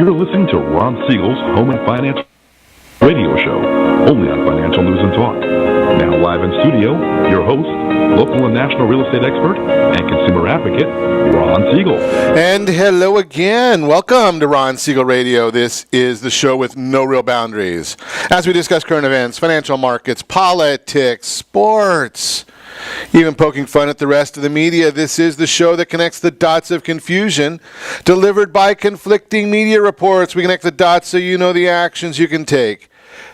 You're listening to Ron Siegel's Home and Finance Radio Show, only on Financial News and Talk. Now live in studio, your host, local and national real estate expert and consumer advocate, Ron Siegel. And hello again. Welcome to Ron Siegel Radio. This is the show with no real boundaries. As we discuss current events, financial markets, politics, sports, even poking fun at the rest of the media, this is the show that connects the dots of confusion delivered by conflicting media reports. We connect the dots so you know the actions you can take,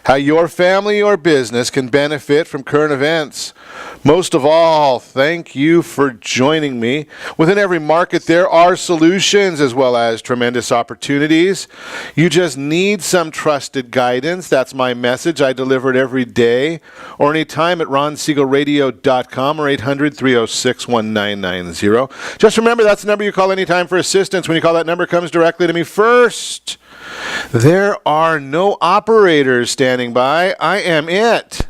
how your family or business can benefit from current events. Most of all, thank you for joining me. Within every market, there are solutions as well as tremendous opportunities. You just need some trusted guidance. That's my message. I deliver it every day or anytime at ronsiegelradio.com or 800-306-1990. Just remember, that's the number you call anytime for assistance. When you call that number, it comes directly to me first. There are no operators standing by. I am it.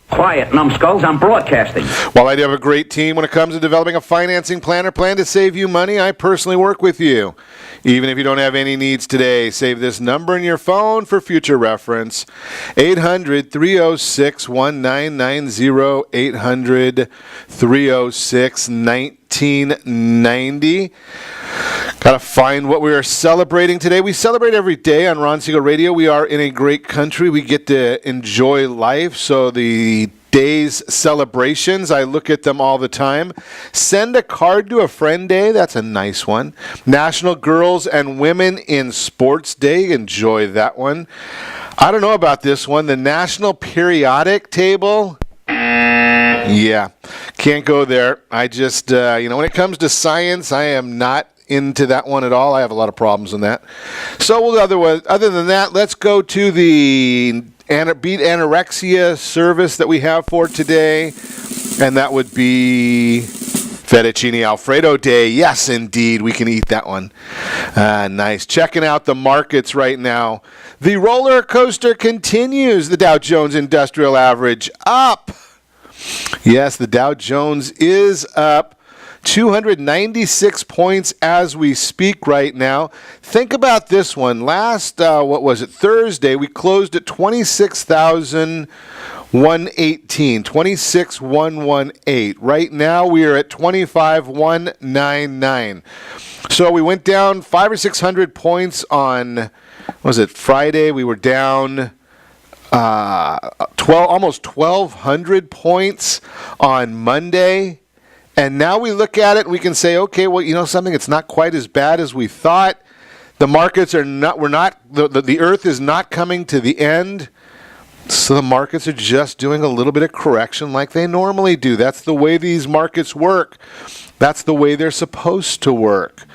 Quiet, numbskulls, I'm broadcasting. While I do have a great team when it comes to developing a financing plan or plan to save you money, I personally work with you. Even if you don't have any needs today, save this number in your phone for future reference. 800-306-1990, 800-306-1990. Got to find what we are celebrating today. We celebrate every day on Ron Siegel Radio. We are in a great country. We get to enjoy life. So the day's celebrations, I look at them all the time. Send a card to a friend day. That's a nice one. National Girls and Women in Sports Day. Enjoy that one. I don't know about this one. The National Periodic Table. Yeah, can't go there. I just, when it comes to science, I am not into that one at all. I have a lot of problems in that. So other than that, let's go to the Beat Anorexia service that we have for today, and that would be Fettuccine Alfredo Day. Yes, indeed, we can eat that one. Nice. Checking out the markets right now. The roller coaster continues. The Dow Jones Industrial Average up. Yes, the Dow Jones is up 296 points as we speak right now. Think about this one. Last, Thursday, we closed at 26,118, 26,118. Right now, we are at 25,199. So we went down 500 or 600 points on, Friday? We were down almost 1,200 points on Monday. And now we look at it and we can say, okay, well, you know something, it's not quite as bad as we thought. The markets are not, the earth is not coming to the end. So the markets are just doing a little bit of correction like they normally do. That's the way these markets work. That's the way they're supposed to work.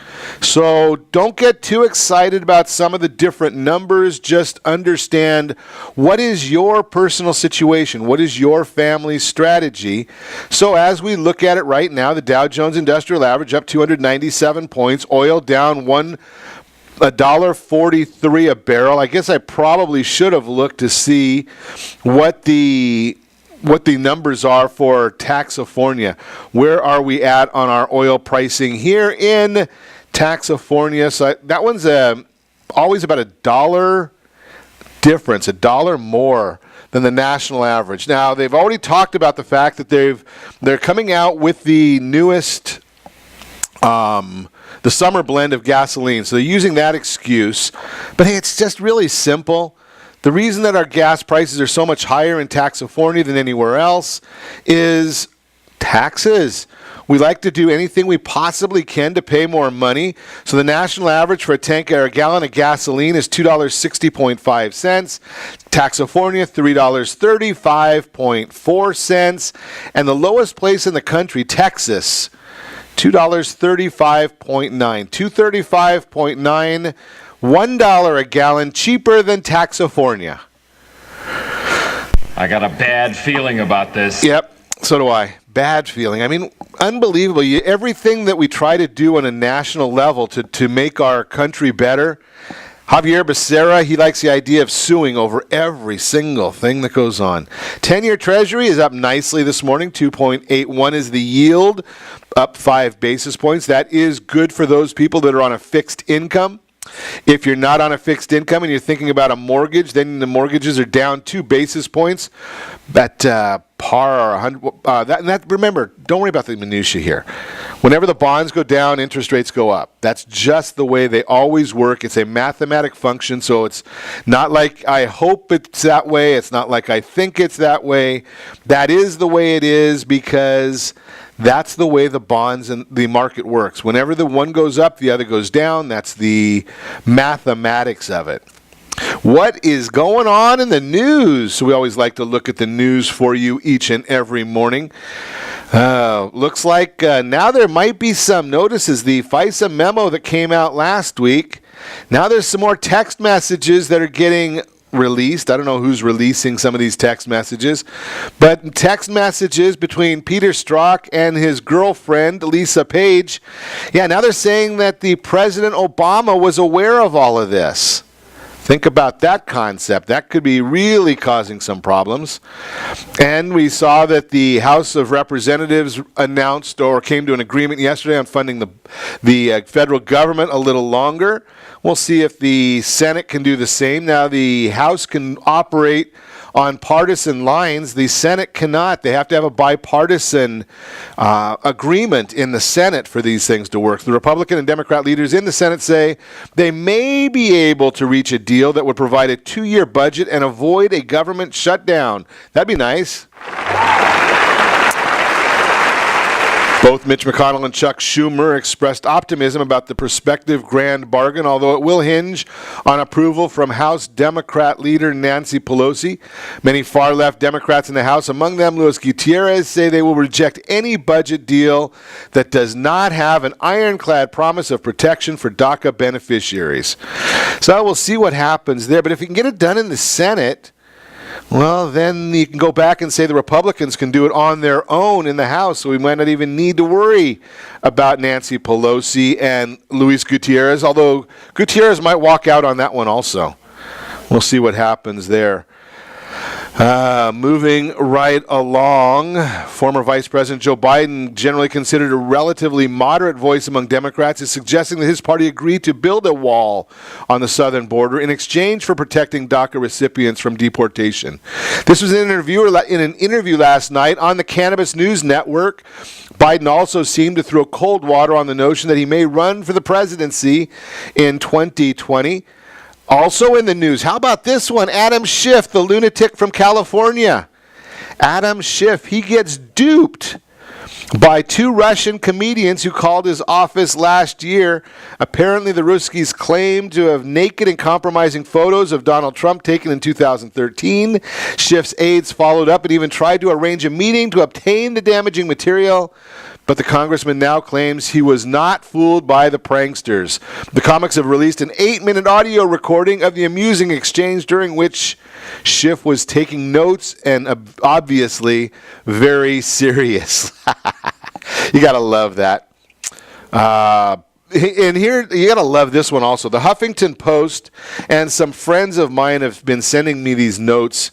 So don't get too excited about some of the different numbers. Just understand what is your personal situation. What is your family's strategy? So as we look at it right now, the Dow Jones Industrial Average up 297 points. Oil down $1.43 a barrel. I guess I probably should have looked to see what the numbers are for Taxofornia. Where are we at on our oil pricing here in Taxofornia? So that one's always about $1 difference, $1 more than the national average. Now, they've already talked about the fact that they're coming out with the newest the summer blend of gasoline. So they're using that excuse. But hey, it's just really simple. The reason that our gas prices are so much higher in Taxofornia than anywhere else is taxes. We like to do anything we possibly can to pay more money. So the national average for a gallon of gasoline is $2.60.5. Taxofornia, $3.35.4. And the lowest place in the country, Texas, $2.35.9. $2.35.9. $1 a gallon cheaper than Taxofornia. I got a bad feeling about this. Yep, so do I. Bad feeling. I mean, unbelievable. Everything that we try to do on a national level to make our country better. Javier Becerra, he likes the idea of suing over every single thing that goes on. 10-year Treasury is up nicely this morning. 2.81 is the yield, up 5 basis points. That is good for those people that are on a fixed income. If you're not on a fixed income and you're thinking about a mortgage, then the mortgages are down 2 basis points at par or 100. Remember, don't worry about the minutia here. Whenever the bonds go down, interest rates go up. That's just the way they always work. It's a mathematic function, so it's not like I hope it's that way. It's not like I think it's that way. That is the way it is because that's the way the bonds and the market works. Whenever the one goes up, the other goes down. That's the mathematics of it. What is going on in the news? So we always like to look at the news for you each and every morning. Looks like now there might be some notices. The FISA memo that came out last week, now there's some more text messages that are getting released. I don't know who's releasing some of these text messages, but text messages between Peter Strzok and his girlfriend, Lisa Page. Yeah, now they're saying that the President Obama was aware of all of this. Think about that concept. That could be really causing some problems. And we saw that the House of Representatives announced or came to an agreement yesterday on funding the federal government a little longer. We'll see if the Senate can do the same. Now, the House can operate on partisan lines. The Senate cannot. They have to have a bipartisan agreement in the Senate for these things to work. The Republican and Democrat leaders in the Senate say they may be able to reach a deal that would provide a 2-year budget and avoid a government shutdown. That'd be nice. Both Mitch McConnell and Chuck Schumer expressed optimism about the prospective grand bargain, although it will hinge on approval from House Democrat leader Nancy Pelosi. Many far-left Democrats in the House, among them Luis Gutierrez, say they will reject any budget deal that does not have an ironclad promise of protection for DACA beneficiaries. So we'll see what happens there. But if you can get it done in the Senate, well, then you can go back and say the Republicans can do it on their own in the House, so we might not even need to worry about Nancy Pelosi and Luis Gutierrez, although Gutierrez might walk out on that one also. We'll see what happens there. Moving right along, former Vice President Joe Biden, generally considered a relatively moderate voice among Democrats, is suggesting that his party agreed to build a wall on the southern border in exchange for protecting DACA recipients from deportation. This was in an interview last night on the Cannabis News Network. Biden also seemed to throw cold water on the notion that he may run for the presidency in 2020. Also in the news, how about this one? Adam Schiff, the lunatic from California. Adam Schiff, he gets duped by 2 Russian comedians who called his office last year. Apparently, the Ruskies claimed to have naked and compromising photos of Donald Trump taken in 2013. Schiff's aides followed up and even tried to arrange a meeting to obtain the damaging material. But the congressman now claims he was not fooled by the pranksters. The comics have released an 8-minute audio recording of the amusing exchange during which Schiff was taking notes and obviously very serious. You got to love that. And here, you got to love this one also. The Huffington Post and some friends of mine have been sending me these notes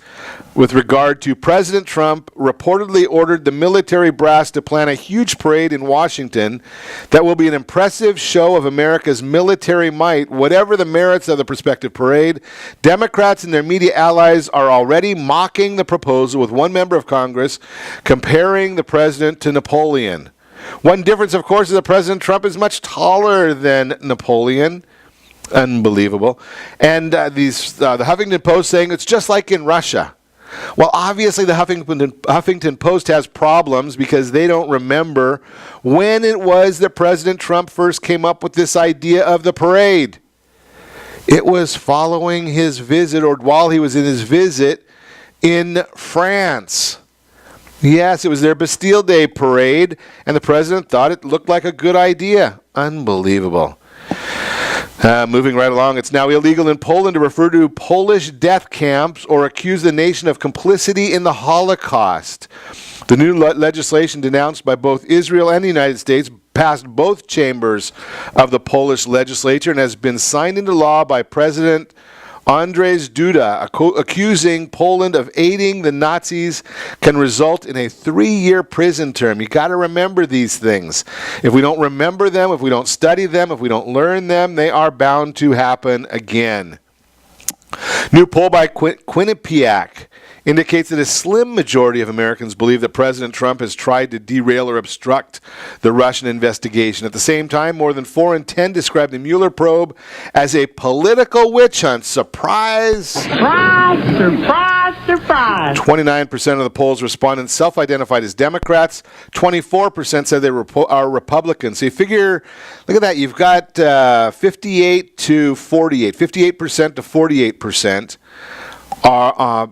with regard to President Trump reportedly ordered the military brass to plan a huge parade in Washington that will be an impressive show of America's military might. Whatever the merits of the prospective parade, Democrats and their media allies are already mocking the proposal, with one member of Congress comparing the president to Napoleon. One difference, of course, is that President Trump is much taller than Napoleon. Unbelievable. And the Huffington Post saying it's just like in Russia. Well, obviously the Huffington Post has problems because they don't remember when it was that President Trump first came up with this idea of the parade. It was following his visit, or while he was in his visit in France. Yes, it was their Bastille Day parade, and the president thought it looked like a good idea. Unbelievable. Moving right along, it's now illegal in Poland to refer to Polish death camps or accuse the nation of complicity in the Holocaust. The new legislation denounced by both Israel and the United States passed both chambers of the Polish legislature and has been signed into law by President Andrzej Duda accusing Poland of aiding the Nazis can result in a 3-year prison term. You got to remember these things. If we don't remember them, if we don't study them, if we don't learn them, they are bound to happen again. New poll by Quinnipiac indicates that a slim majority of Americans believe that President Trump has tried to derail or obstruct the Russian investigation. At the same time, more than 4 in 10 describe the Mueller probe as a political witch hunt. Surprise! Surprise, surprise, surprise. 29% of the poll's respondents self-identified as Democrats. 24% said they are Republicans. So you figure, look at that, you've got 58 to 48. 58% to 48% are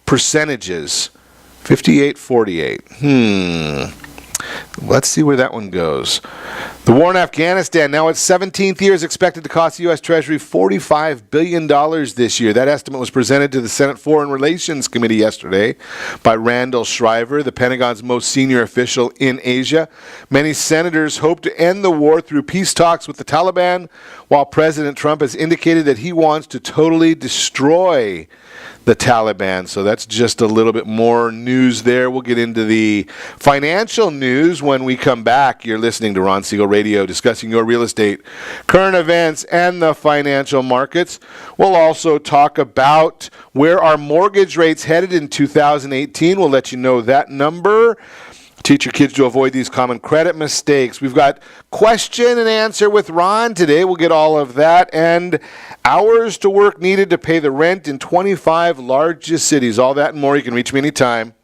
percentages. 58-48. Let's see where that one goes. The war in Afghanistan, now its 17th year, is expected to cost the U.S. Treasury $45 billion this year. That estimate was presented to the Senate Foreign Relations Committee yesterday by Randall Shriver, the Pentagon's most senior official in Asia. Many senators hope to end the war through peace talks with the Taliban, while President Trump has indicated that he wants to totally destroy the Taliban. So that's just a little bit more news there. We'll get into the financial news when we come back. You're listening to Ron Siegel Radio, discussing your real estate, current events, and the financial markets. We'll also talk about where our mortgage rates headed in 2018. We'll let you know that number. Teach your kids to avoid these common credit mistakes. We've got question and answer with Ron today. We'll get all of that. And hours to work needed to pay the rent in 25 largest cities. All that and more. You can reach me anytime.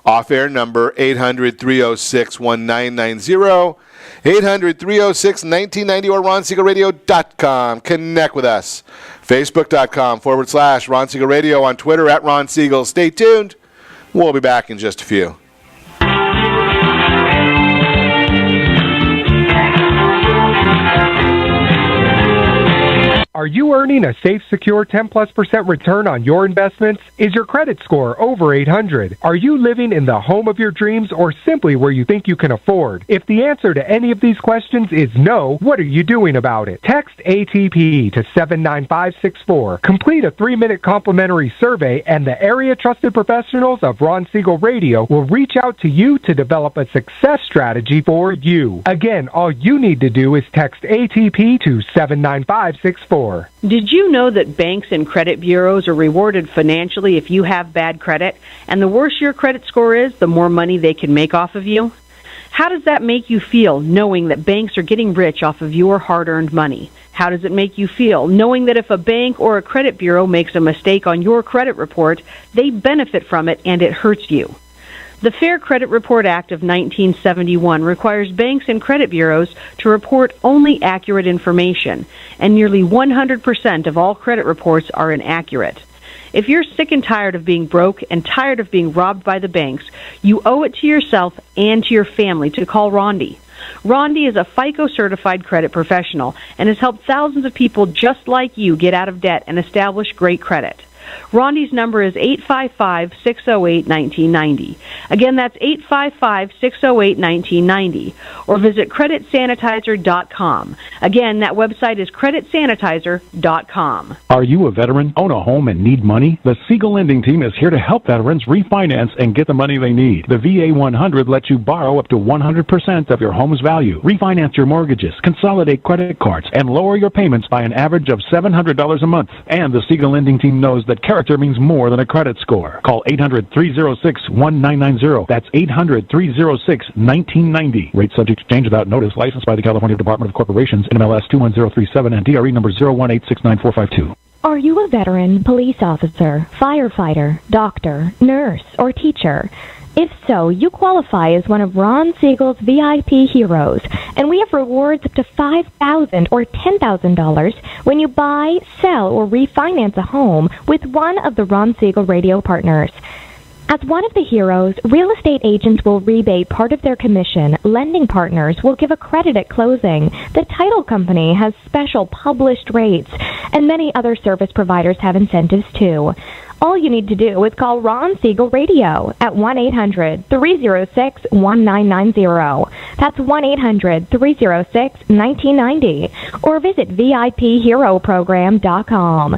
Off-air number 800-306-1990. 800-306-1990 or RonSiegelRadio.com. Connect with us. Facebook.com/Ron Siegel Radio. On Twitter @Ron Siegel. Stay tuned. We'll be back in just a few. Are you earning a safe, secure 10+% return on your investments? Is your credit score over 800? Are you living in the home of your dreams or simply where you think you can afford? If the answer to any of these questions is no, what are you doing about it? Text ATP to 79564. Complete a 3-minute complimentary survey and the area trusted professionals of Ron Siegel Radio will reach out to you to develop a success strategy for you. Again, all you need to do is text ATP to 79564. Did you know that banks and credit bureaus are rewarded financially if you have bad credit? And the worse your credit score is, the more money they can make off of you? How does that make you feel, knowing that banks are getting rich off of your hard-earned money? How does it make you feel, knowing that if a bank or a credit bureau makes a mistake on your credit report, they benefit from it and it hurts you? The Fair Credit Report Act of 1971 requires banks and credit bureaus to report only accurate information, and nearly 100% of all credit reports are inaccurate. If you're sick and tired of being broke and tired of being robbed by the banks, you owe it to yourself and to your family to call Rondi. Rondi is a FICO-certified credit professional and has helped thousands of people just like you get out of debt and establish great credit. Rondi's number is 855-608-1990. Again, that's 855-608-1990. Or visit creditsanitizer.com. Again, that website is creditsanitizer.com. Are you a veteran, own a home, and need money? The Siegel Lending Team is here to help veterans refinance and get the money they need. The VA 100 lets you borrow up to 100% of your home's value, refinance your mortgages, consolidate credit cards, and lower your payments by an average of $700 a month. And the Siegel Lending Team knows that character means more than a credit score. Call 800-306-1990. That's 800-306-1990. Rate subject to change without notice. Licensed by the California Department of Corporations, NMLS 21037, and DRE number 018694552. Are you a veteran, police officer, firefighter, doctor, nurse, or teacher? If so, you qualify as one of Ron Siegel's VIP heroes, and we have rewards up to $5,000 or $10,000 when you buy, sell, or refinance a home with one of the Ron Siegel Radio partners. As one of the heroes, real estate agents will rebate part of their commission. Lending partners will give a credit at closing. The title company has special published rates, and many other service providers have incentives too. All you need to do is call Ron Siegel Radio at 1-800-306-1990. That's 1-800-306-1990. Or visit VIPHeroProgram.com.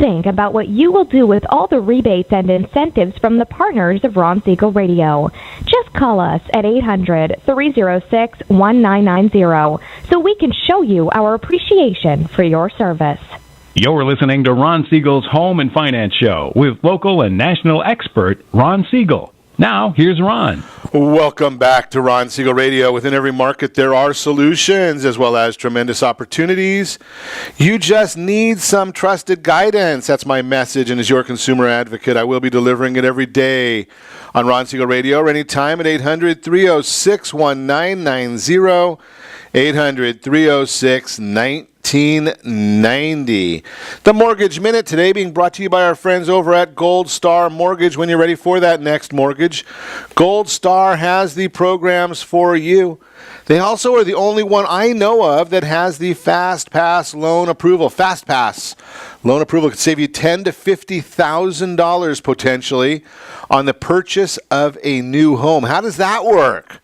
think about what you will do with all the rebates and incentives from the partners of Ron Siegel Radio. Just call us at 800-306-1990 so we can show you our appreciation for your service. You're listening to Ron Siegel's Home and Finance Show with local and national expert Ron Siegel. Now, here's Ron. Welcome back to Ron Siegel Radio. Within every market, there are solutions as well as tremendous opportunities. You just need some trusted guidance. That's my message, and as your consumer advocate, I will be delivering it every day on Ron Siegel Radio or anytime at 800-306-1990, 800-306-1990. The Mortgage Minute today being brought to you by our friends over at Gold Star Mortgage. When you're ready for that next mortgage, Gold Star has the programs for you. They also are the only one I know of that has the Fast Pass loan approval. Fast Pass loan approval could save you $10,000 to $50,000 potentially on the purchase of a new home. How does that work?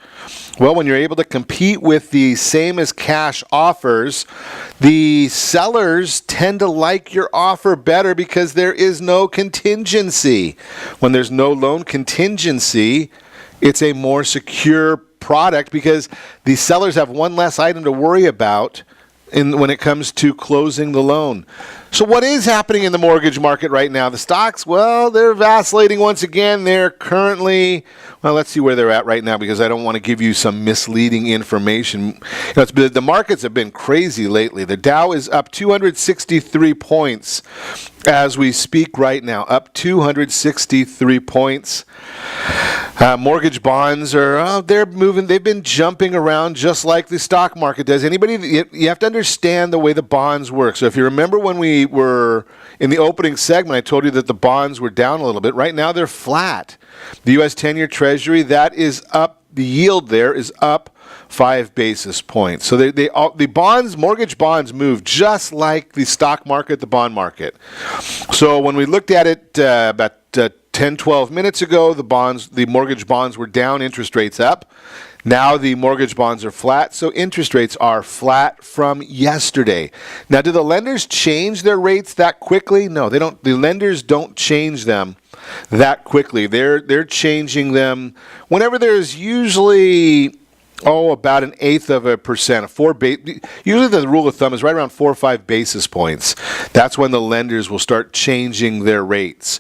Well, when you're able to compete with the same as cash offers, the sellers tend to like your offer better because there is no contingency. When there's no loan contingency, it's a more secure product because the sellers have one less item to worry about when it comes to closing the loan. So what is happening in the mortgage market right now? The stocks, well, they're vacillating once again. They're currently, well, let's see where they're at right now because I don't want to give you some misleading information. The markets have been crazy lately. The Dow is up 263 points as we speak right now, up 263 points. Mortgage bonds are, they're moving. They've been jumping around just like the stock market does. You have to understand the way the bonds work. So if you remember when we were in the opening segment, I told you that the bonds were down a little bit. Right now they're flat. The U.S. 10-year Treasury, that is up. The yield there is up 5 basis points. So the bonds, mortgage bonds move just like the stock market, the bond market. So when we looked at it about 10, 12 minutes ago, the mortgage bonds were down, interest rates up. Now the mortgage bonds are flat, so interest rates are flat from yesterday. Now, do the lenders change their rates that quickly? No, they don't. The lenders don't change them that quickly. They're changing them whenever there's usually about 0.1%. Usually the rule of thumb is right around 4 or 5 basis points. That's when the lenders will start changing their rates.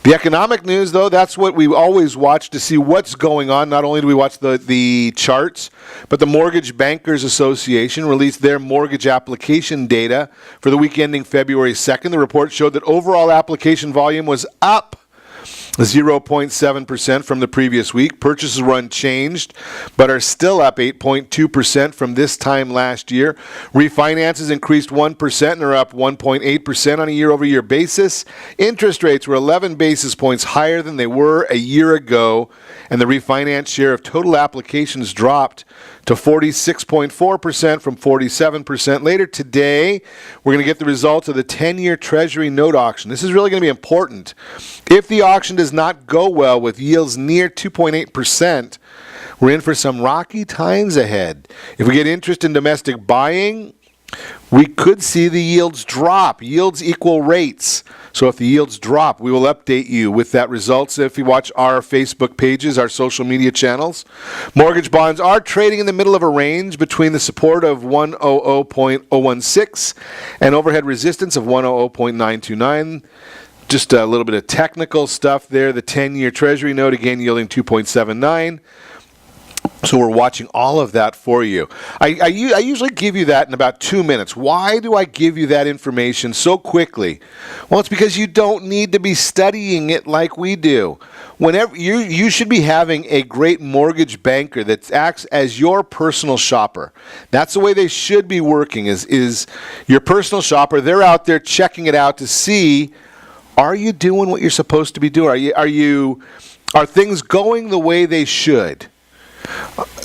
The economic news, though, that's what we always watch to see what's going on. Not only do we watch the charts, but the Mortgage Bankers Association released their mortgage application data for the week ending February 2nd. The report showed that overall application volume was up 0.7% from the previous week. Purchases were unchanged, but are still up 8.2% from this time last year. Refinances increased 1% and are up 1.8% on a year-over-year basis. Interest rates were 11 basis points higher than they were a year ago, and the refinance share of total applications dropped to 46.4% from 47%. Later today, we're going to get the results of the 10-year Treasury note auction. This is really going to be important. If the auction does not go well with yields near 2.8%, we're in for some rocky times ahead. If we get interest in domestic buying, we could see the yields drop. Yields equal rates. So if the yields drop, we will update you with that results if you watch our Facebook pages, our social media channels. Mortgage bonds are trading in the middle of a range between the support of 100.016 and overhead resistance of 100.929. Just a little bit of technical stuff there. The 10-year Treasury note, again, yielding 2.79. So we're watching all of that for you. I usually give you that in about 2 minutes. Why do I give you that information so quickly? Well, it's because you don't need to be studying it like we do. Whenever you should be having a great mortgage banker that acts as your personal shopper. That's the way they should be working, is your personal shopper. They're out there checking it out to see, are you doing what you're supposed to be doing? Are things going the way they should?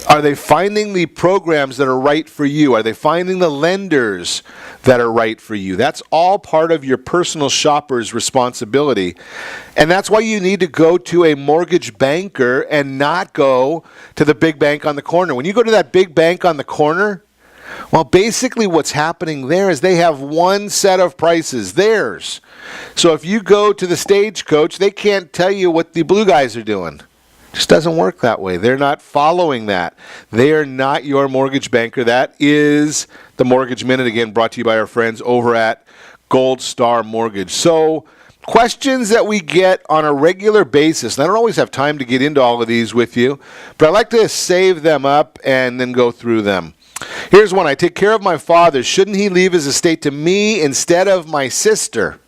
Are they finding the programs that are right for you? Are they finding the lenders that are right for you? That's all part of your personal shopper's responsibility. And that's why you need to go to a mortgage banker and not go to the big bank on the corner. When you go to that big bank on the corner, Well, basically what's happening there is they have one set of prices, theirs. So if you go to the Stagecoach, they can't tell you what the blue guys are doing. It just doesn't work that way. They're not following that. They are not your mortgage banker. That is the Mortgage Minute, again, brought to you by our friends over at Gold Star Mortgage. So questions that we get on a regular basis, and I don't always have time to get into all of these with you, but I like to save them up and then go through them. Here's one. I take care of my father. Shouldn't he leave his estate to me instead of my sister?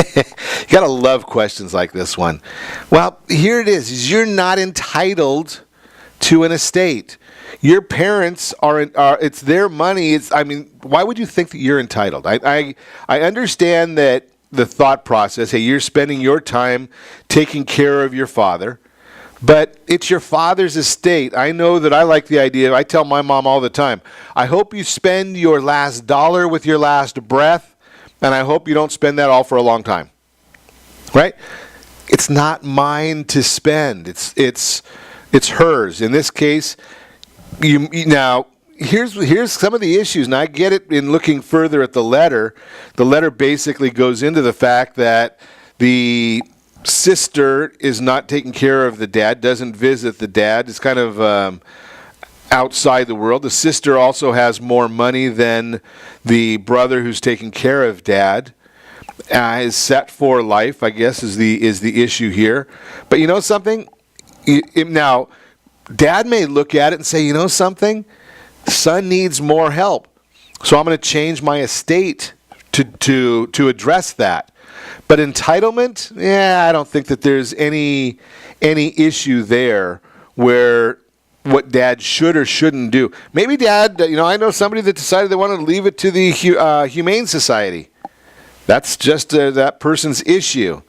You gotta love questions like this one. Well, here it is. You're not entitled to an estate. Your parents are it's their money. Why would you think that you're entitled? I understand that the thought process, hey, you're spending your time taking care of your father. But it's your father's estate. I know that I like the idea. I tell my mom all the time, I hope you spend your last dollar with your last breath, and I hope you don't spend that all for a long time. Right? It's not mine to spend. It's hers. In this case, now here's some of the issues. And I get it in looking further at the letter. The letter basically goes into the fact that the sister is not taking care of the dad, doesn't visit the dad. It's kind of outside the world. The sister also has more money than the brother who's taking care of dad. Is set for life, I guess, is the issue here. But you know something? Now, dad may look at it and say, you know something? Son needs more help. So I'm going to change my estate to address that. But entitlement, I don't think that there's any issue there where what dad should or shouldn't do. Maybe dad, I know somebody that decided they wanted to leave it to the Humane Society. That's just that person's issue.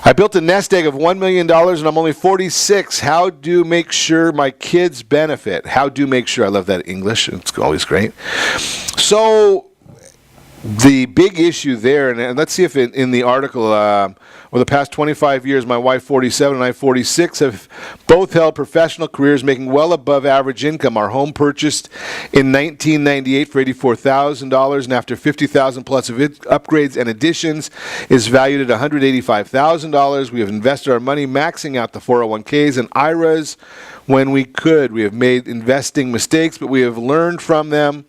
I built a nest egg of $1 million and I'm only 46. How do make sure my kids benefit? How do make sure? I love that English. It's always great. So the big issue there, and let's see if in the article, over the past 25 years, my wife, 47, and I, 46, have both held professional careers making well above average income. Our home purchased in 1998 for $84,000, and after $50,000 plus of upgrades and additions, is valued at $185,000. We have invested our money maxing out the 401ks and IRAs when we could. We have made investing mistakes, but we have learned from them.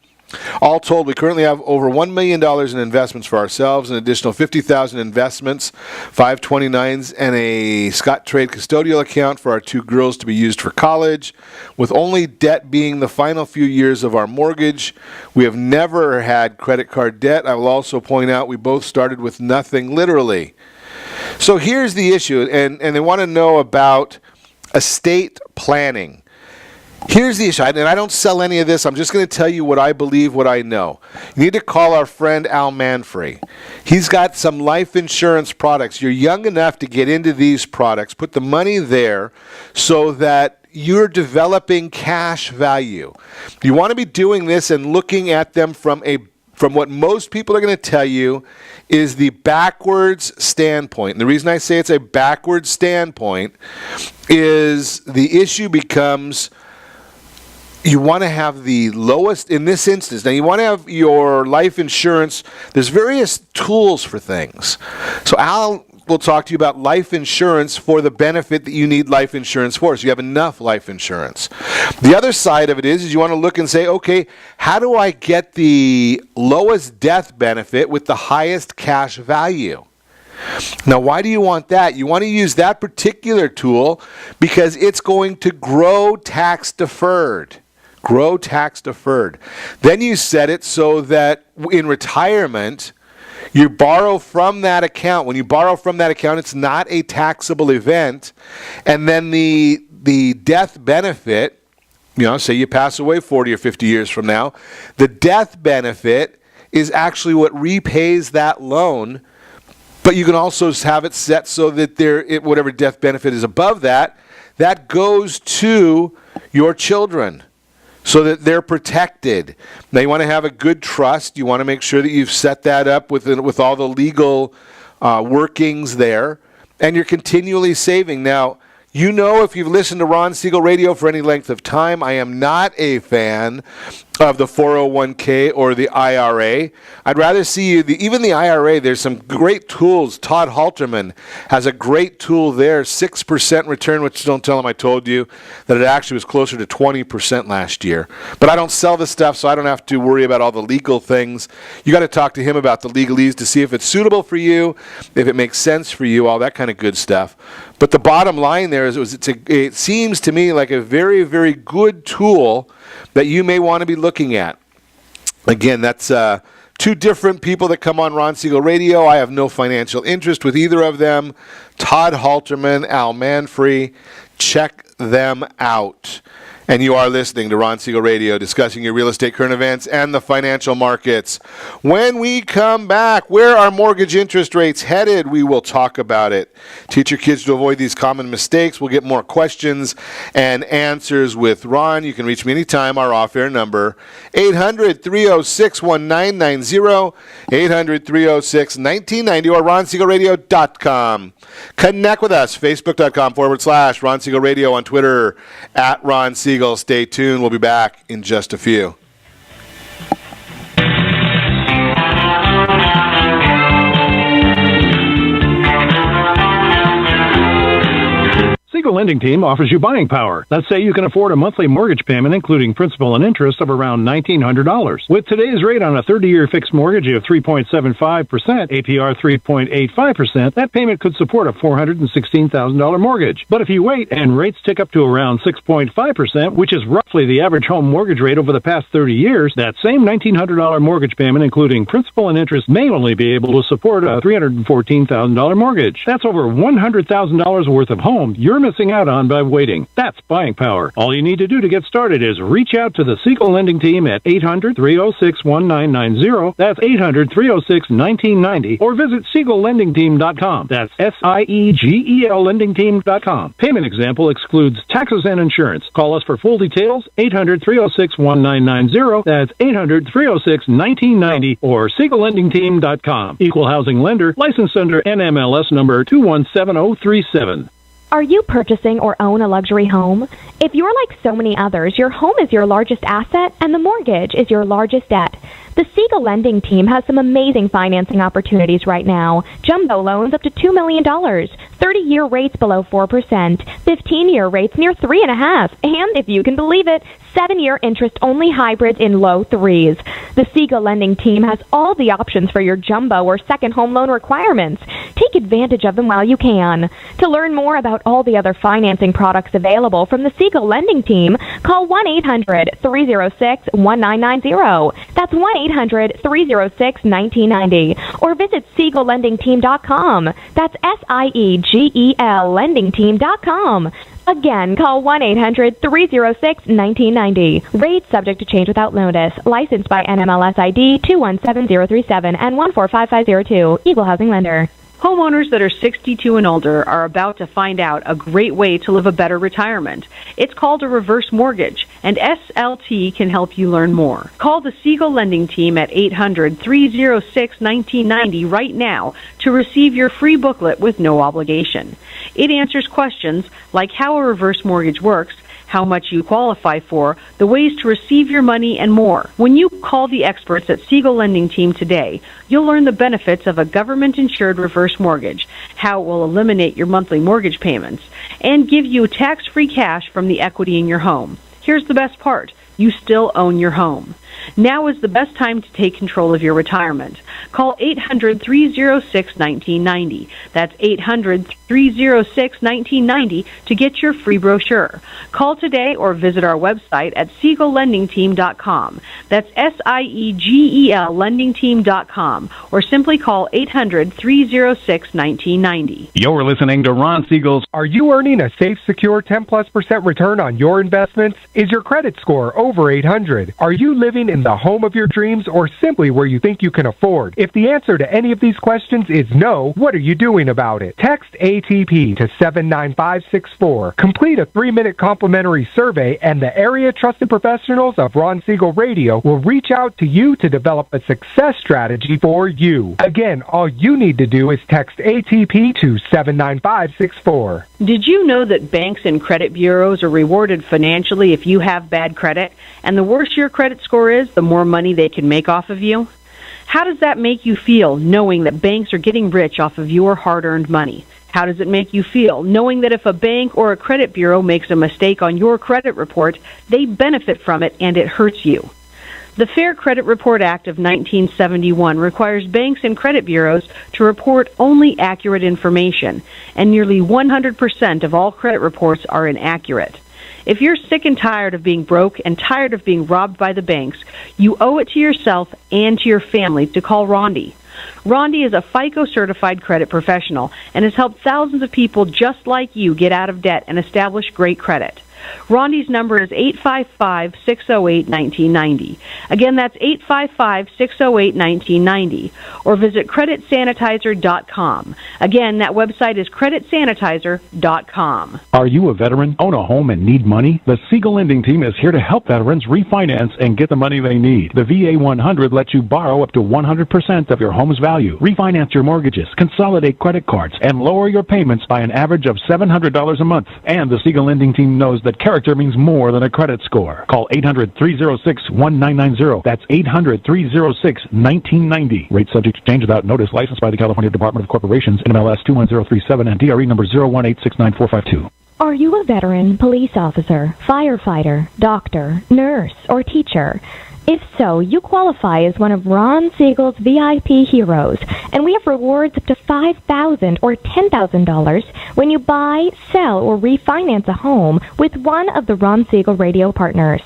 All told, we currently have over $1 million in investments for ourselves, an additional $50,000 investments, 529s, and a Scottrade custodial account for our two girls to be used for college. With only debt being the final few years of our mortgage, we have never had credit card debt. I will also point out we both started with nothing, literally. So here's the issue, and they want to know about estate planning. Here's the issue, and I don't sell any of this. I'm just going to tell you what I believe, what I know. You need to call our friend Al Manfrey. He's got some life insurance products. You're young enough to get into these products. Put the money there so that you're developing cash value. You want to be doing this and looking at them from what most people are going to tell you is the backwards standpoint. And the reason I say it's a backwards standpoint is the issue becomes you want to have the lowest, in this instance, now you want to have your life insurance, there's various tools for things. So Al will talk to you about life insurance for the benefit that you need life insurance for, so you have enough life insurance. The other side of it is you want to look and say, okay, how do I get the lowest death benefit with the highest cash value? Now, why do you want that? You want to use that particular tool because it's going to grow tax deferred. Grow tax deferred. Then you set it so that in retirement, you borrow from that account. When you borrow from that account, it's not a taxable event. And then the death benefit, say you pass away 40 or 50 years from now, the death benefit is actually what repays that loan. But you can also have it set so that whatever death benefit is above that goes to your children, so that they're protected. Now you want to have a good trust. You want to make sure that you've set that up with all the legal workings there, and you're continually saving. Now, You know, if you've listened to Ron Siegel Radio for any length of time, I am not a fan of the 401k or the IRA. I'd rather see you, even the IRA, there's some great tools. Todd Halterman has a great tool there, 6% return, which don't tell him I told you that it actually was closer to 20% last year. But I don't sell the stuff, so I don't have to worry about all the legal things. You got to talk to him about the legalese to see if it's suitable for you, if it makes sense for you, all that kind of good stuff. But the bottom line there is it seems to me like a very, very good tool that you may want to be looking at. Again, that's two different people that come on Ron Siegel Radio. I have no financial interest with either of them. Todd Halterman, Al Manfrey. Check them out. And you are listening to Ron Siegel Radio, discussing your real estate current events and the financial markets. When we come back, where are mortgage interest rates headed? We will talk about it. Teach your kids to avoid these common mistakes. We'll get more questions and answers with Ron. You can reach me anytime. Our off-air number, 800-306-1990, 800-306-1990, or ronsiegelradio.com. Connect with us, facebook.com/Ron Siegel Radio, on Twitter, @Ron Siegel. Stay tuned. We'll be back in just a few. Siegel Lending Team offers you buying power. Let's say you can afford a monthly mortgage payment, including principal and interest, of around $1,900. With today's rate on a 30-year fixed mortgage of 3.75%, APR 3.85%, that payment could support a $416,000 mortgage. But if you wait and rates tick up to around 6.5%, which is roughly the average home mortgage rate over the past 30 years, that same $1,900 mortgage payment, including principal and interest, may only be able to support a $314,000 mortgage. That's over $100,000 worth of home you're missing out on by waiting. That's buying power. All you need to do to get started is reach out to the Siegel Lending Team at 800-306-1990. That's 800-306-1990. Or visit SiegelLendingTeam.com. That's SIEGEL LendingTeam.com. Payment example excludes taxes and insurance. Call us for full details, 800-306-1990. That's 800-306-1990 or SiegelLendingTeam.com. Equal housing lender, licensed under NMLS number 217037. Are you purchasing or own a luxury home? If you're like so many others, your home is your largest asset and the mortgage is your largest debt. The Siegel Lending Team has some amazing financing opportunities right now. Jumbo loans up to $2 million, 30-year rates below 4%, 15-year rates near 3.5%, and if you can believe it, 7-year interest-only hybrids in low 3s. The Siegel Lending Team has all the options for your jumbo or second home loan requirements. Take advantage of them while you can. To learn more about all the other financing products available from the Siegel Lending Team, call 1-800-306-1990. That's 1-800-306-1990. Or visit SiegelLendingTeam.com. That's SIEGEL LendingTeam.com. Again, call 1-800-306-1990. Rates subject to change without notice. Licensed by NMLS ID 217037 and 145502. Equal housing lender. Homeowners that are 62 and older are about to find out a great way to live a better retirement. It's called a reverse mortgage, and SLT can help you learn more. Call the Siegel Lending Team at 800-306-1990 right now to receive your free booklet with no obligation. It answers questions like how a reverse mortgage works, how much you qualify for, the ways to receive your money, and more. When you call the experts at Siegel Lending Team today, you'll learn the benefits of a government-insured reverse mortgage, how it will eliminate your monthly mortgage payments, and give you tax-free cash from the equity in your home. Here's the best part. You still own your home. Now is the best time to take control of your retirement. Call 800-306-1990. That's 800-306-1990 to get your free brochure. Call today or visit our website at SiegelLendingTeam.com. That's SIEGEL LendingTeam.com. Or simply call 800-306-1990. You're listening to Ron Siegel's. Are you earning a safe, secure 10+% return on your investments? Is your credit score over 800? Are you living in the home of your dreams or simply where you think you can afford? If the answer to any of these questions is no, what are you doing about it? Text ATP to 79564. Complete a 3-minute complimentary survey, and the area trusted professionals of Ron Siegel Radio will reach out to you to develop a success strategy for you. Again, all you need to do is text ATP to 79564. Did you know that banks and credit bureaus are rewarded financially if you have bad credit? And the worse your credit score is, the more money they can make off of you? How does that make you feel, knowing that banks are getting rich off of your hard-earned money? How does it make you feel, knowing that if a bank or a credit bureau makes a mistake on your credit report, they benefit from it and it hurts you? The Fair Credit Report Act of 1971 requires banks and credit bureaus to report only accurate information, and nearly 100% of all credit reports are inaccurate. If you're sick and tired of being broke and tired of being robbed by the banks, you owe it to yourself and to your family to call Rondi. Rondi is a FICO-certified credit professional and has helped thousands of people just like you get out of debt and establish great credit. Rondi's number is 855-608-1990. Again, that's 855-608-1990. Or visit creditsanitizer.com. Again, that website is creditsanitizer.com. Are you a veteran, own a home, and need money? The Siegel Lending Team is here to help veterans refinance and get the money they need. The VA 100 lets you borrow up to 100% of your home's value, refinance your mortgages, consolidate credit cards, and lower your payments by an average of $700 a month. And the Siegel Lending Team knows that character means more than a credit score. Call 800-306-1990. That's 800-306-1990. Rate subject to change without notice. Licensed by the California Department of Corporations, NMLS 21037, and DRE number 018694452. Are you a veteran, police officer, firefighter, doctor, nurse, or teacher? If so, you qualify as one of Ron Siegel's VIP heroes, and we have rewards up to $5,000 or $10,000 when you buy, sell, or refinance a home with one of the Ron Siegel radio partners.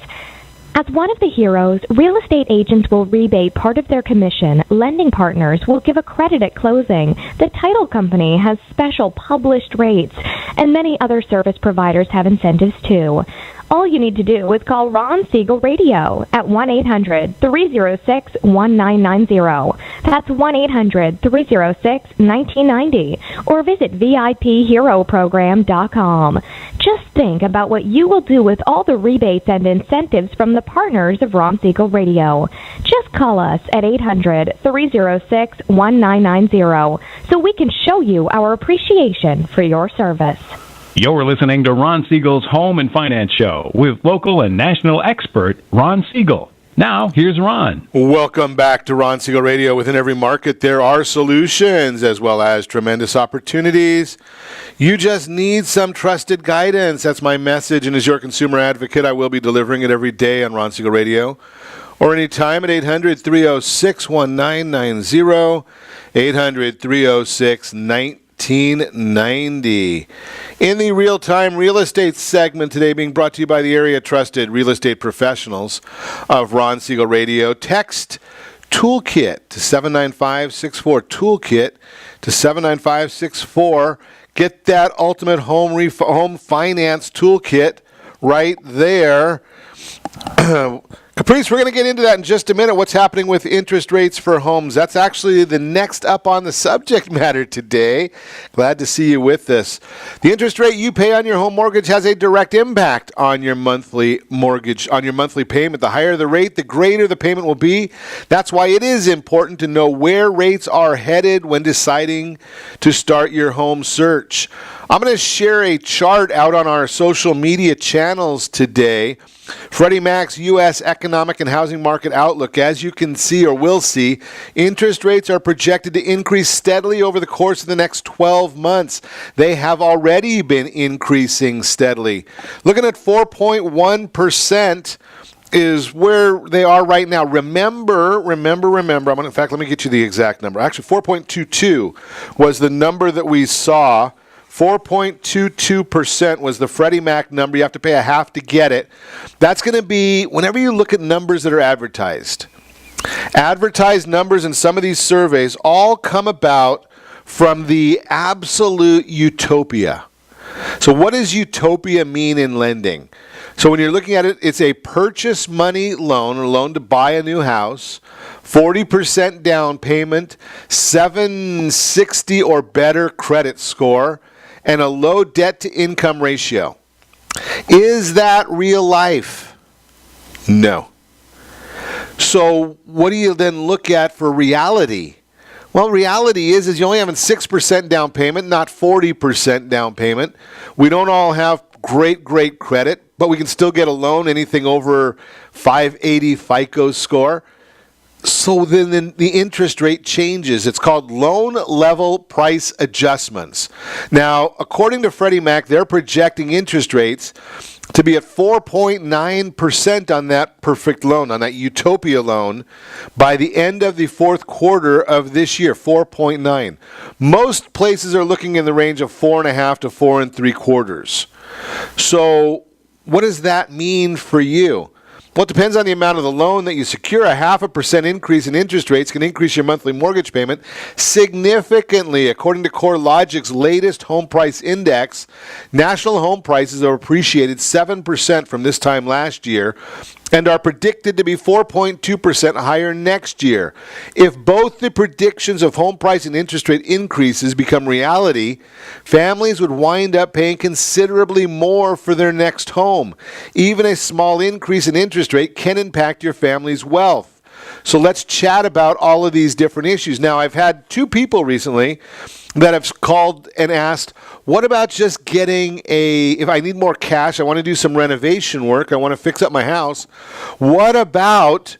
As one of the heroes, real estate agents will rebate part of their commission. Lending partners will give a credit at closing. The title company has special published rates, and many other service providers have incentives too. All you need to do is call Ron Siegel Radio at 1-800-306-1990. That's 1-800-306-1990. Or visit VIPHeroProgram.com. Just think about what you will do with all the rebates and incentives from the partners of Ron Siegel Radio. Just call us at 800-306-1990 so we can show you our appreciation for your service. You're listening to Ron Siegel's Home and Finance Show with local and national expert Ron Siegel. Now, here's Ron. Welcome back to Ron Siegel Radio. Within every market, there are solutions as well as tremendous opportunities. You just need some trusted guidance. That's my message, and as your consumer advocate, I will be delivering it every day on Ron Siegel Radio or anytime at 800-306-1990, 800-306-1990. In the real-time real estate segment today, being brought to you by the area trusted real estate professionals of Ron Siegel Radio, text Toolkit to 79564, Toolkit to 79564. Get that ultimate home finance toolkit right there. Caprice, we're going to get into that in just a minute. What's happening with interest rates for homes? That's actually the next up on the subject matter today. Glad to see you with us. The interest rate you pay on your home mortgage has a direct impact on your monthly mortgage, on your monthly payment. The higher the rate, the greater the payment will be. That's why it is important to know where rates are headed when deciding to start your home search. I'm going to share a chart out on our social media channels today. Freddie Mac's U.S. Economic and Housing Market Outlook. As you can see or will see, interest rates are projected to increase steadily over the course of the next 12 months. They have already been increasing steadily. Looking at 4.1%. Is where they are right now. Remember. In fact, let me get you the exact number. Actually, 4.22 was the number that we saw. 4.22% was the Freddie Mac number. You have to pay a half to get it. That's going to be, whenever you look at numbers that are advertised numbers in some of these surveys all come about from the absolute utopia. So what does utopia mean in lending? So when you're looking at it, it's a purchase money loan, or loan to buy a new house, 40% down payment, 760 or better credit score. and a low debt-to-income ratio. Is that real life? No. So what do you then look at for reality? Well, reality is you're only having 6% down payment, not 40% down payment. We don't all have great credit, but we can still get a loan, anything over 580 FICO score. So then the interest rate changes. It's called loan level price adjustments. Now, according to Freddie Mac, they're projecting interest rates to be at 4.9% on that perfect loan, on that utopia loan, by the end of the fourth quarter of this year, 4.9. Most places are looking in the range of 4.5 to 4 3/4. So what does that mean for you? Well, it depends on the amount of the loan that you secure. A 0.5% increase in interest rates can increase your monthly mortgage payment significantly. According to CoreLogic's latest home price index, national home prices are appreciated 7% from this time last year and are predicted to be 4.2% higher next year. If both the predictions of home price and interest rate increases become reality, families would wind up paying considerably more for their next home. Even a small increase in interest rate can impact your family's wealth. So let's chat about all of these different issues. Now, I've had two people recently that have called and asked, what about just getting if I need more cash, I want to do some renovation work, I want to fix up my house, what about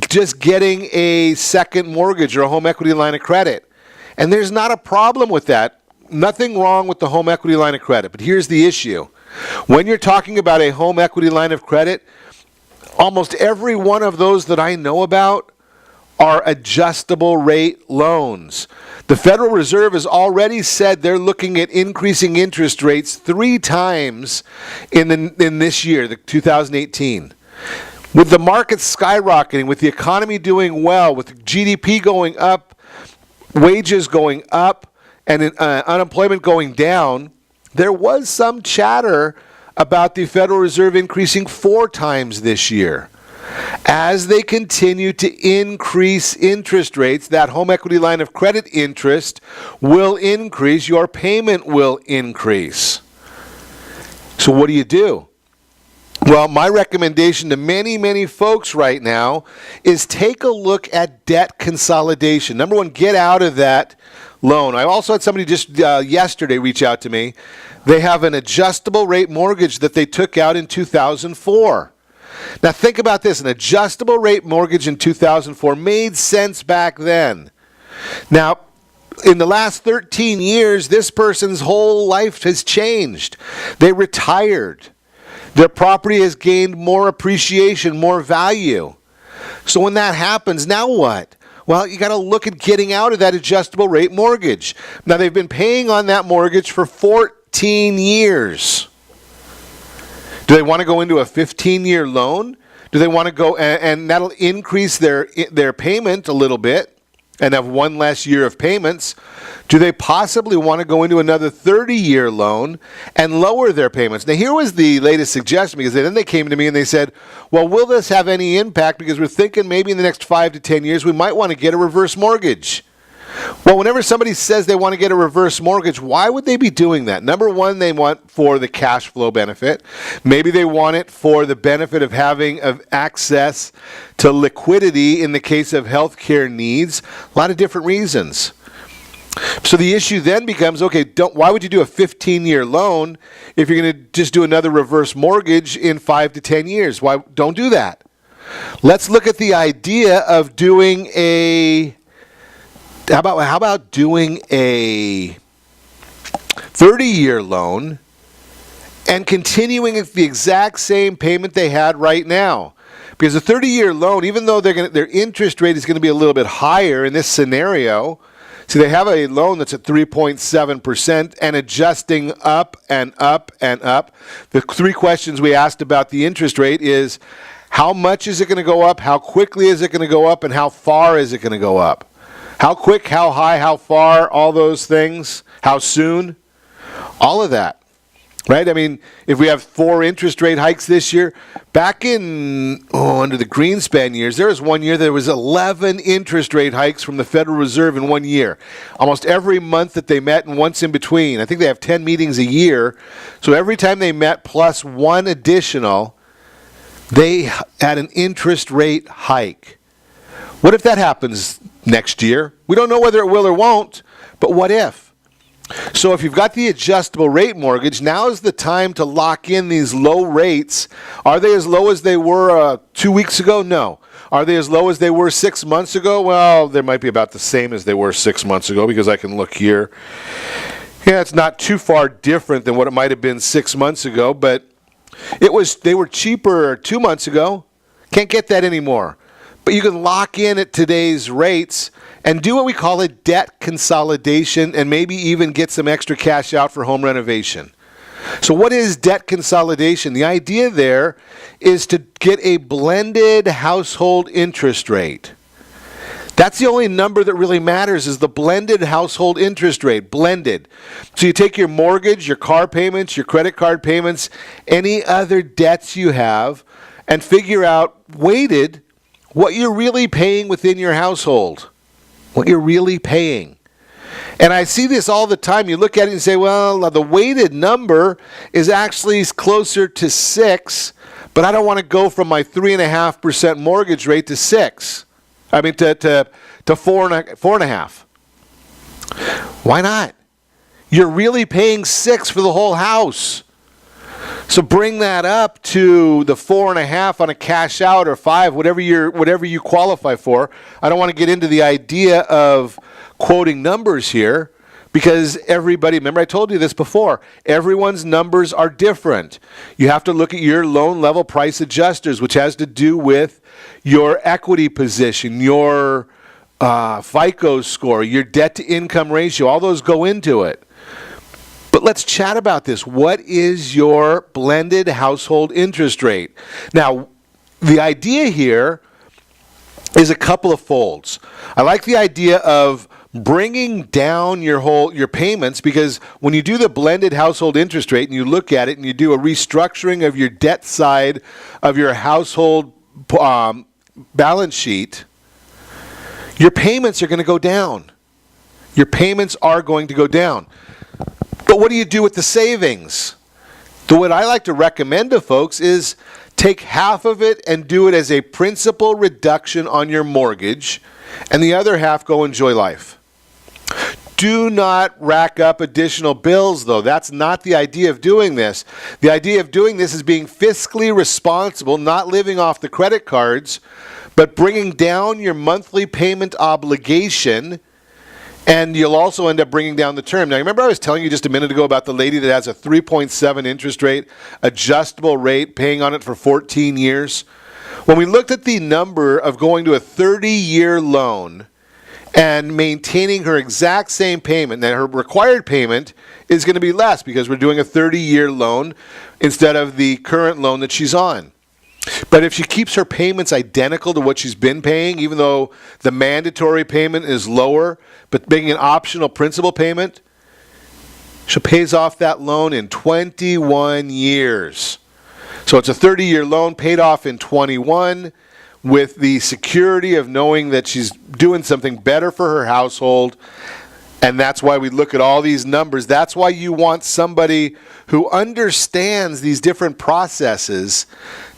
just getting a second mortgage or a home equity line of credit? And there's not a problem with that. Nothing wrong with the home equity line of credit. But here's the issue. When you're talking about a home equity line of credit, almost every one of those that I know about are adjustable rate loans. The Federal Reserve has already said they're looking at increasing interest rates 3 times in this year, the 2018. With the market skyrocketing, with the economy doing well, with GDP going up, wages going up, and unemployment going down, there was some chatter about the Federal Reserve increasing 4 times this year. As they continue to increase interest rates, that home equity line of credit interest will increase, your payment will increase. So what do you do? Well, my recommendation to many folks right now is take a look at debt consolidation. Number one, get out of that loan. I also had somebody just yesterday reach out to me. They have an adjustable rate mortgage that they took out in 2004. Now think about this, an adjustable rate mortgage in 2004 made sense back then. Now, in the last 13 years, this person's whole life has changed. They retired. Their property has gained more appreciation, more value. So when that happens, now what? Well, you got to look at getting out of that adjustable rate mortgage. Now, they've been paying on that mortgage for 14 years. Do they want to go into a 15-year loan? Do they want to go, and that'll increase their payment a little bit and have one less year of payments? Do they possibly want to go into another 30-year loan and lower their payments? Now, here was the latest suggestion, because then they came to me and they said, well, will this have any impact? Because we're thinking maybe in the next 5 to 10 years we might want to get a reverse mortgage. Well, whenever somebody says they want to get a reverse mortgage, why would they be doing that? Number one, they want for the cash flow benefit. Maybe they want it for the benefit of having access to liquidity in the case of healthcare needs. A lot of different reasons. So the issue then becomes, okay, why would you do a 15-year loan if you're going to just do another reverse mortgage in 5 to 10 years? Why don't do that? Let's look at the idea of doing how about doing a 30-year loan and continuing at the exact same payment they had right now? Because a 30-year loan, even though their interest rate is going to be a little bit higher in this scenario, so they have a loan that's at 3.7% and adjusting up and up and up. The 3 questions we asked about the interest rate is, how much is it going to go up, how quickly is it going to go up, and how far is it going to go up? How quick, how high, how far, all those things, how soon, all of that. right? I mean, if we have 4 interest rate hikes this year, back in, under the Greenspan years, there was one year there was 11 interest rate hikes from the Federal Reserve in 1 year. Almost every month that they met and once in between. I think they have 10 meetings a year. So every time they met plus one additional, they had an interest rate hike. What if that happens next year? We don't know whether it will or won't, but what if? So if you've got the adjustable rate mortgage, now is the time to lock in these low rates. Are they as low as they were 2 weeks ago? No. Are they as low as they were 6 months ago? Well, they might be about the same as they were 6 months ago because I can look here. Yeah, it's not too far different than what it might have been 6 months ago, but they were cheaper 2 months ago. Can't get that anymore. But you can lock in at today's rates and do what we call a debt consolidation and maybe even get some extra cash out for home renovation. So what is debt consolidation? The idea there is to get a blended household interest rate. That's the only number that really matters is the blended household interest rate, blended. So you take your mortgage, your car payments, your credit card payments, any other debts you have, and figure out, weighted, what you're really paying within your household. What you're really paying. And I see this all the time. You look at it and say, well, the weighted number is actually closer to 6, but I don't want to go from my 3.5% mortgage rate to 6. I mean, to 4.5. Why not? You're really paying 6 for the whole house. So bring that up to the 4.5 on a cash out or 5, whatever you qualify for. I don't want to get into the idea of quoting numbers here because everybody, remember I told you this before, everyone's numbers are different. You have to look at your loan level price adjusters, which has to do with your equity position, your FICO score, your debt to income ratio. All those go into it. But let's chat about this. What is your blended household interest rate? Now, the idea here is a couple of folds. I like the idea of bringing down your payments because when you do the blended household interest rate and you look at it and you do a restructuring of your debt side of your household balance sheet, your payments are going to go down. Your payments are going to go down. But what do you do with the savings? What I like to recommend to folks is take half of it and do it as a principal reduction on your mortgage, and the other half go enjoy life. Do not rack up additional bills, though. That's not the idea of doing this. The idea of doing this is being fiscally responsible, not living off the credit cards, but bringing down your monthly payment obligation. And you'll also end up bringing down the term. Now, remember I was telling you just a minute ago about the lady that has a 3.7 interest rate, adjustable rate, paying on it for 14 years? When we looked at the number of going to a 30-year loan and maintaining her exact same payment, now her required payment is going to be less because we're doing a 30-year loan instead of the current loan that she's on. But if she keeps her payments identical to what she's been paying, even though the mandatory payment is lower, but making an optional principal payment, she pays off that loan in 21 years. So it's a 30-year loan paid off in 21 with the security of knowing that she's doing something better for her household. And that's why we look at all these numbers. That's why you want somebody who understands these different processes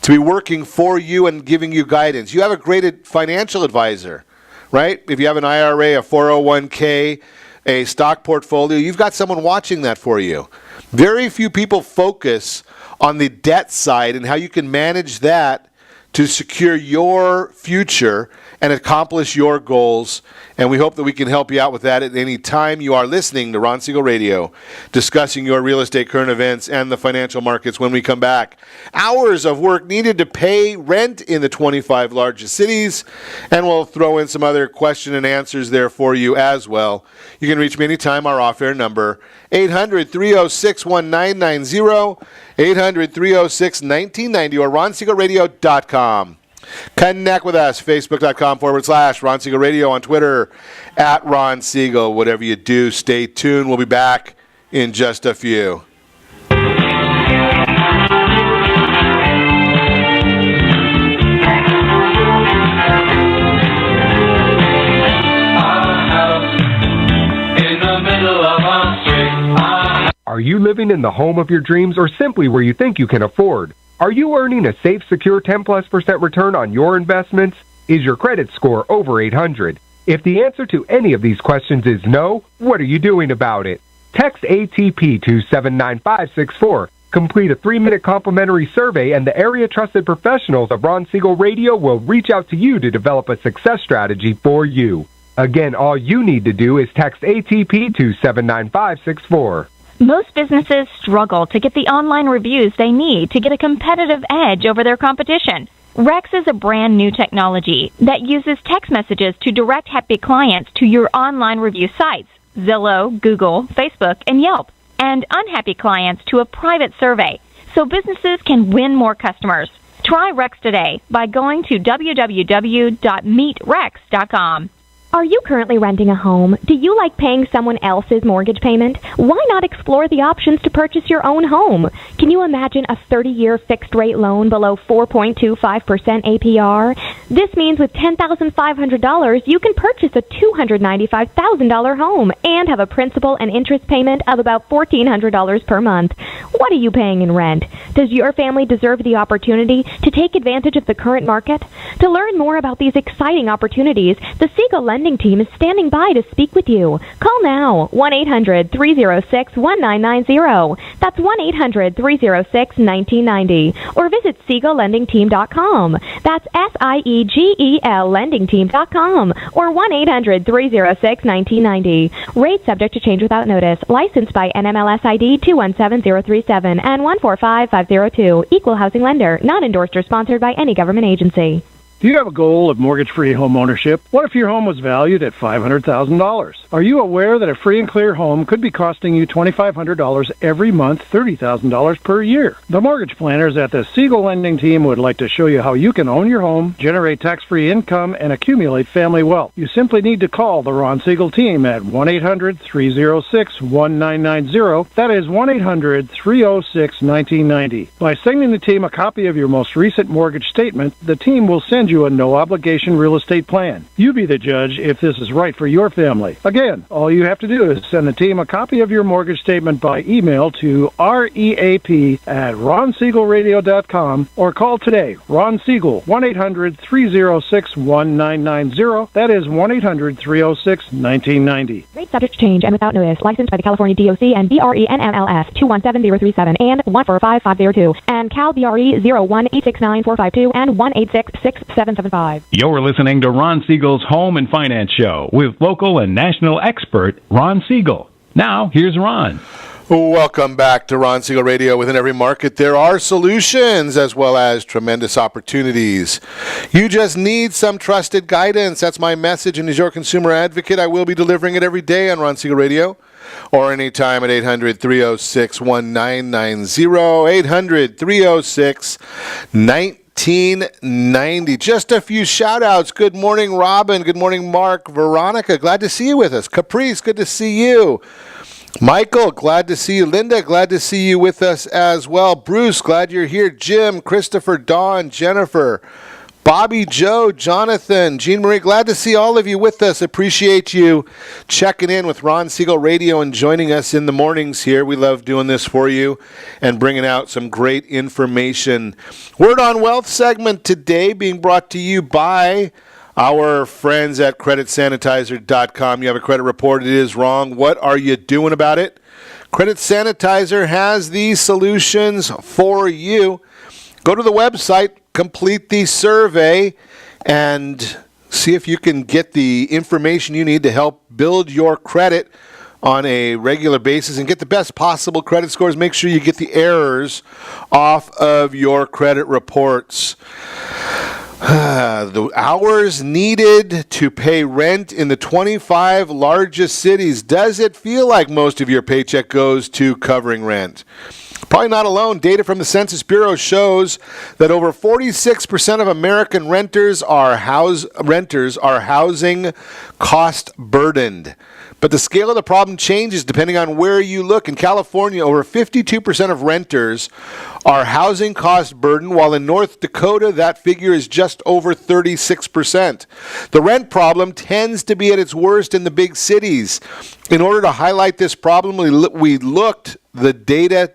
to be working for you and giving you guidance. You have a great financial advisor, right? If you have an IRA, a 401k, a stock portfolio, you've got someone watching that for you. Very few people focus on the debt side and how you can manage that to secure your future and accomplish your goals. And we hope that we can help you out with that at any time you are listening to Ron Siegel Radio, discussing your real estate current events and the financial markets when we come back. Hours of work needed to pay rent in the 25 largest cities, and we'll throw in some other question and answers there for you as well. You can reach me anytime. Our off-air number, 800-306-1990, 800-306-1990, or ronsiegelradio.com. Connect with us, facebook.com/Ron Siegel Radio, on Twitter, @Ron Siegel. Whatever you do, stay tuned. We'll be back in just a few. Are you living in the home of your dreams or simply where you think you can afford? Are you earning a safe, secure 10+% return on your investments? Is your credit score over 800? If the answer to any of these questions is no, what are you doing about it? Text ATP to 79564. Complete a 3-minute complimentary survey, and the area trusted professionals of Ron Siegel Radio will reach out to you to develop a success strategy for you. Again, all you need to do is text ATP to 79564. Most businesses struggle to get the online reviews they need to get a competitive edge over their competition. Rex is a brand new technology that uses text messages to direct happy clients to your online review sites, Zillow, Google, Facebook, and Yelp, and unhappy clients to a private survey, so businesses can win more customers. Try Rex today by going to www.meetrex.com. Are you currently renting a home? Do you like paying someone else's mortgage payment? Why not explore the options to purchase your own home? Can you imagine a 30-year fixed-rate loan below 4.25% APR? This means with $10,500, you can purchase a $295,000 home and have a principal and interest payment of about $1,400 per month. What are you paying in rent? Does your family deserve the opportunity to take advantage of the current market? To learn more about these exciting opportunities, the Siegel Lending Team is standing by to speak with you. Call now, 1-800-306-1990. That's 1-800-306-1990. Or visit SiegelLendingTeam.com. That's SIEGEL LendingTeam.com. Or 1-800-306-1990. Rate subject to change without notice. Licensed by NMLS ID 217037 and 145502. Equal housing lender. Not endorsed or sponsored by any government agency. Do you have a goal of mortgage-free home ownership? What if your home was valued at $500,000? Are you aware that a free and clear home could be costing you $2,500 every month, $30,000 per year? The mortgage planners at the Siegel Lending Team would like to show you how you can own your home, generate tax-free income, and accumulate family wealth. You simply need to call the Ron Siegel Team at 1-800-306-1990. That is 1-800-306-1990. By sending the team a copy of your most recent mortgage statement, the team will send you a no-obligation real estate plan. You be the judge if this is right for your family. Again, all you have to do is send the team a copy of your mortgage statement by email to reap@ronsiegelradio.com or call today. Ron Siegel, 1-800-306-1990. That is 1-800-306-1990. Rate subject to change and without notice. Licensed by the California DOC and BRENMLS 217037 and 145502 and Cal BRE 01869452 and 1866775. You're listening to Ron Siegel's Home and Finance Show with local and national expert Ron Siegel. Now, here's Ron. Welcome back to Ron Siegel Radio. Within every market, there are solutions as well as tremendous opportunities. You just need some trusted guidance. That's my message. And as your consumer advocate, I will be delivering it every day on Ron Siegel Radio or anytime at 800-306-1990, 800-306-1990. 1990. Just a few shout-outs. Good morning, Robin. Good morning, Mark. Veronica, glad to see you with us. Caprice, good to see you. Michael, glad to see you. Linda, glad to see you with us as well. Bruce, glad you're here. Jim, Christopher, Dawn, Jennifer, Bobby, Joe, Jonathan, Jean Marie, glad to see all of you with us. Appreciate you checking in with Ron Siegel Radio and joining us in the mornings here. We love doing this for you and bringing out some great information. Word on Wealth segment today being brought to you by our friends at creditsanitizer.com. You have a credit report, it is wrong. What are you doing about it? Credit Sanitizer has these solutions for you. Go to the website, complete the survey, and see if you can get the information you need to help build your credit on a regular basis and get the best possible credit scores. Make sure you get the errors off of your credit reports. The hours needed to pay rent in the 25 largest cities. Does it feel like most of your paycheck goes to covering rent? Probably not alone. Data from the Census Bureau shows that over 46% of American renters are housing cost burdened. But the scale of the problem changes depending on where you look. In California, over 52% of renters are housing cost burdened, while in North Dakota, that figure is just over 36%. The rent problem tends to be at its worst in the big cities. In order to highlight this problem, we looked the data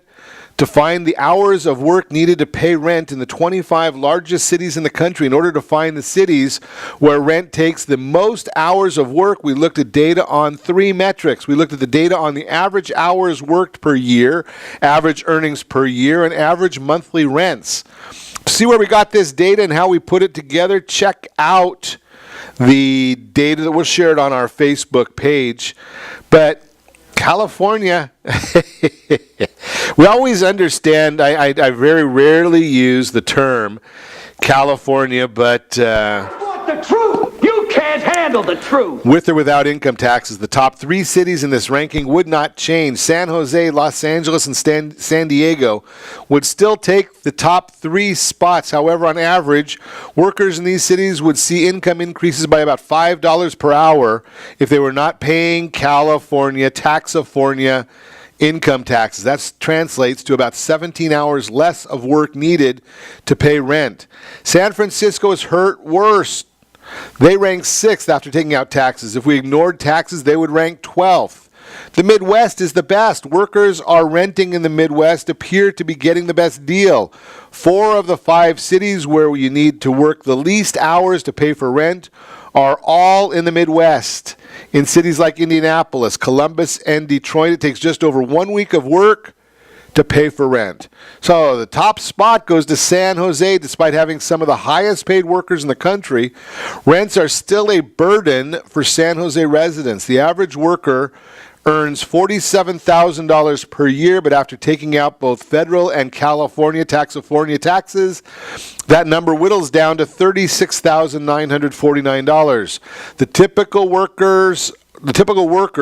to find the hours of work needed to pay rent in the 25 largest cities in the country. In order to find the cities where rent takes the most hours of work, we looked at data on 3 metrics. We looked at the data on the average hours worked per year, average earnings per year, and average monthly rents. To see where we got this data and how we put it together, check out the data that was shared on our Facebook page. But California, we always understand, I very rarely use the term California, but Want the truth? You can't handle the truth. with or without income taxes, the top 3 cities in this ranking would not change. San Jose, Los Angeles, and San Diego would still take the top 3 spots. However, on average, workers in these cities would see income increases by about $5 per hour if they were not paying California, Taxifornia income taxes. That translates to about 17 hours less of work needed to pay rent. San Francisco is hurt worse. They rank 6th after taking out taxes. If we ignored taxes, they would rank 12th. The Midwest is the best. Workers are renting in the Midwest appear to be getting the best deal. 4 of the 5 cities where you need to work the least hours to pay for rent are all in the Midwest. In cities like Indianapolis, Columbus, and Detroit, it takes just over 1 week of work to pay for rent. So the top spot goes to San Jose. Despite having some of the highest paid workers in the country, rents are still a burden for San Jose residents. The average worker earns $47,000 per year, but after taking out both federal and California Taxifornia taxes, that number whittles down to $36,949. The typical worker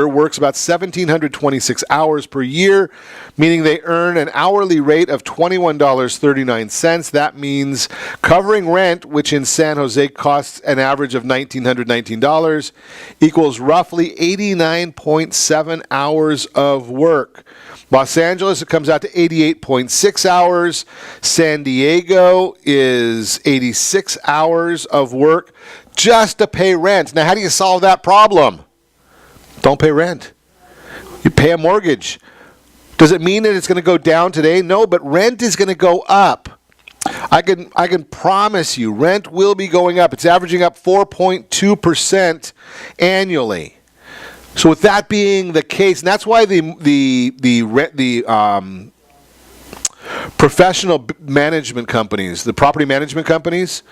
works about 1,726 hours per year, meaning they earn an hourly rate of $21.39. That means covering rent, which in San Jose costs an average of $1,919, equals roughly 89.7 hours of work. Los Angeles, it comes out to 88.6 hours. San Diego is 86 hours of work just to pay rent. Now, how do you solve that problem? Don't pay rent. You pay a mortgage. Does it mean that it's going to go down today? No, but rent is going to go up. I can promise you, rent will be going up. It's averaging up 4.2% annually. So with that being the case, and that's why the professional management companies, the property management companies,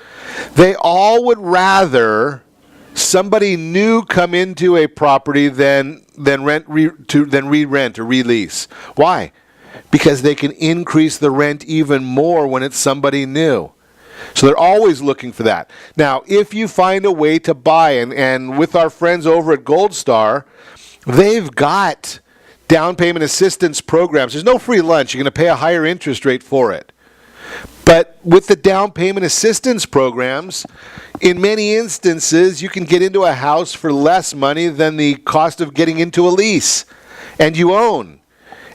they all would rather somebody new come into a property than re-rent or release. Why? Because they can increase the rent even more when it's somebody new. So they're always looking for that. Now, if you find a way to buy, and with our friends over at Gold Star, they've got down payment assistance programs. There's no free lunch. You're going to pay a higher interest rate for it. But with the down payment assistance programs, in many instances, you can get into a house for less money than the cost of getting into a lease, and you own.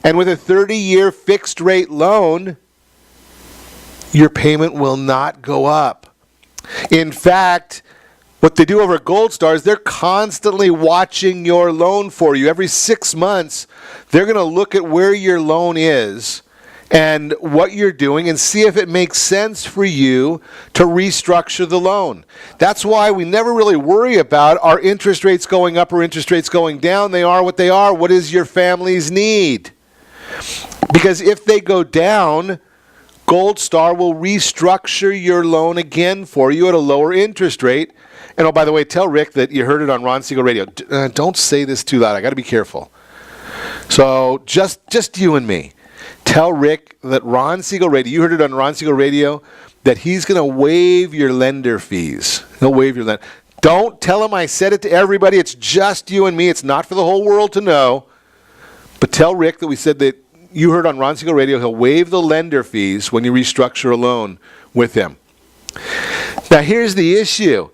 And with a 30-year fixed rate loan, your payment will not go up. In fact, what they do over at Gold Star is they're constantly watching your loan for you. Every 6 months, they're going to look at where your loan is and what you're doing and see if it makes sense for you to restructure the loan. That's why we never really worry about our interest rates going up or interest rates going down. They are what they are. What is your family's need? Because if they go down, Gold Star will restructure your loan again for you at a lower interest rate. And oh, by the way, tell Rick that you heard it on Ron Siegel Radio. Don't say this too loud. I got to be careful. So just you and me. Tell Rick that Ron Siegel Radio, you heard it on Ron Siegel Radio, that he's going to waive your lender fees. He'll waive your lender. Don't tell him I said it to everybody. It's just you and me. It's not for the whole world to know. But tell Rick that we said that you heard on Ron Siegel Radio, he'll waive the lender fees when you restructure a loan with him. Now, here's the issue.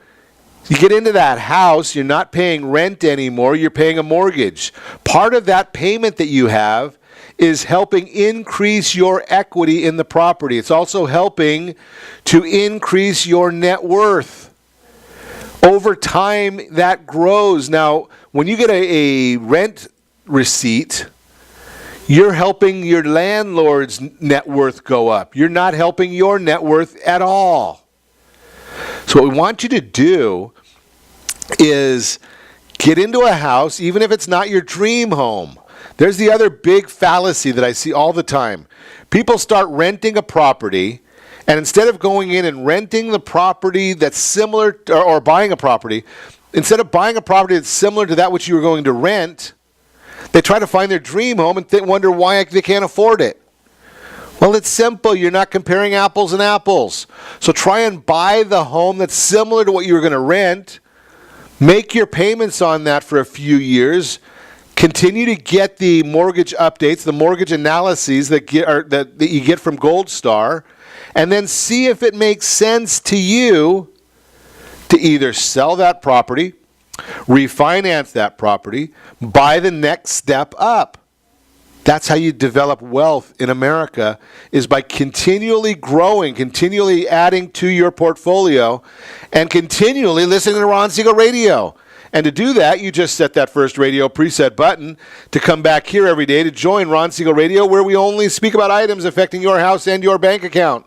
You get into that house, you're not paying rent anymore, you're paying a mortgage. Part of that payment that you have is helping increase your equity in the property. It's also helping to increase your net worth. Over time, that grows. Now, when you get a rent receipt, you're helping your landlord's net worth go up. You're not helping your net worth at all. So what we want you to do is get into a house, even if it's not your dream home. There's the other big fallacy that I see all the time. People start renting a property, and instead of going in and renting the property that's similar, or buying a property, instead of buying a property that's similar to that which you were going to rent, they try to find their dream home and wonder why they can't afford it. Well, it's simple. You're not comparing apples and apples. So try and buy the home that's similar to what you were going to rent. Make your payments on that for a few years. Continue to get the mortgage updates, the mortgage analyses that you get from Gold Star, and then see if it makes sense to you to either sell that property, refinance that property, buy the next step up. That's how you develop wealth in America, is by continually growing, continually adding to your portfolio, and continually listening to Ron Siegel Radio. And to do that, you just set that first radio preset button to come back here every day to join Ron Siegel Radio, where we only speak about items affecting your house and your bank account.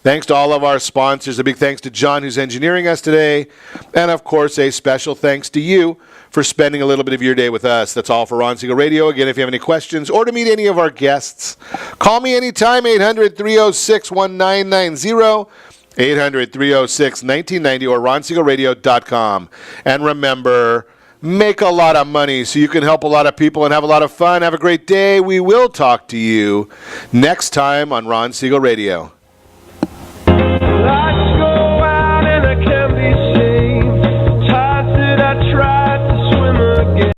Thanks to all of our sponsors. A big thanks to John, who's engineering us today. And, of course, a special thanks to you for spending a little bit of your day with us. That's all for Ron Siegel Radio. Again, if you have any questions or to meet any of our guests, call me anytime, 800-306-1990, 800-306-1990, or ronsiegelradio.com. And remember, make a lot of money so you can help a lot of people and have a lot of fun. Have a great day. We will talk to you next time on Ron Siegel Radio.